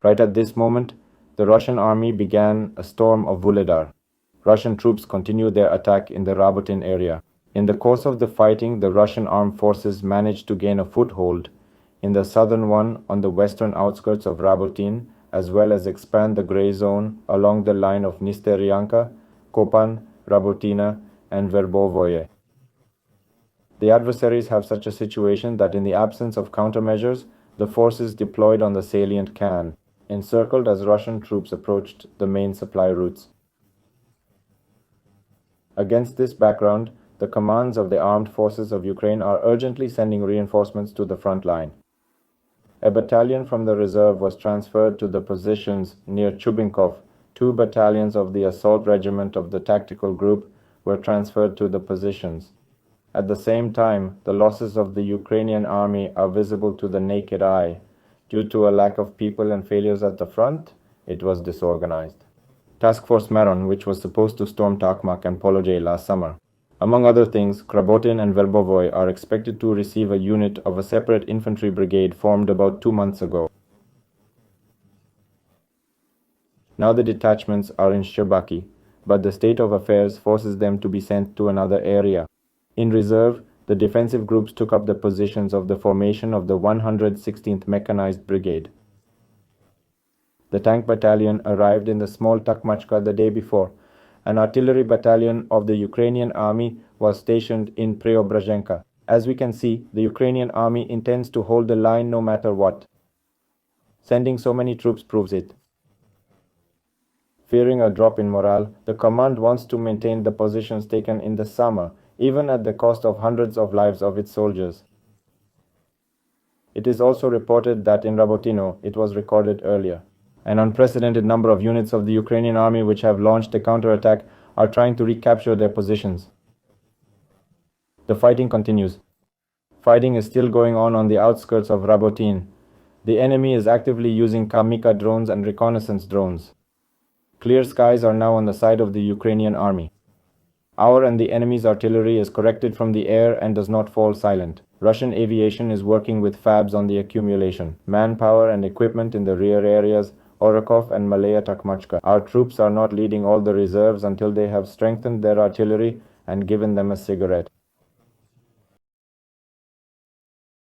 Right at this moment, the Russian army began a storm of Ugledar. Russian troops continued their attack in the Rabotin area. In the course of the fighting, the Russian armed forces managed to gain a foothold in the southern one on the western outskirts of Rabotin, as well as expand the gray zone along the line of Nisterianka, Kopan, Rabotina, and Verbovoye. The adversaries have such a situation that in the absence of countermeasures, the forces deployed on the salient can, encircled as Russian troops approached the main supply routes. Against this background, the commands of the armed forces of Ukraine are urgently sending reinforcements to the front line. A battalion from the reserve was transferred to the positions near Chubinkov. 2 battalions of the assault regiment of the tactical group were transferred to the positions. At the same time, the losses of the Ukrainian army are visible to the naked eye. Due to a lack of people and failures at the front, it was disorganized. Task Force Maron, which was supposed to storm Takmak and Polojay last summer. Among other things, Krabotin and Verbovoy are expected to receive a unit of a separate infantry brigade formed about 2 months ago. Now the detachments are in Sherbaki, but the state of affairs forces them to be sent to another area. In reserve, the defensive groups took up the positions of the formation of the 116th Mechanized Brigade. The tank battalion arrived in the small Takmachka the day before. An artillery battalion of the Ukrainian army was stationed in Preobrazhenka. As we can see, the Ukrainian army intends to hold the line no matter what. Sending so many troops proves it. Fearing a drop in morale, the command wants to maintain the positions taken in the summer, even at the cost of hundreds of lives of its soldiers. It is also reported that in Rabotino, it was recorded earlier, an unprecedented number of units of the Ukrainian army which have launched a counterattack are trying to recapture their positions. The fighting continues. Fighting is still going on the outskirts of Rabotin. The enemy is actively using Kamika drones and reconnaissance drones. Clear skies are now on the side of the Ukrainian army. Our and the enemy's artillery is corrected from the air and does not fall silent. Russian aviation is working with FABs on the accumulation, manpower and equipment in the rear areas, Orakov and Malaya Takmachka. Our troops are not leading all the reserves until they have strengthened their artillery and given them a cigarette.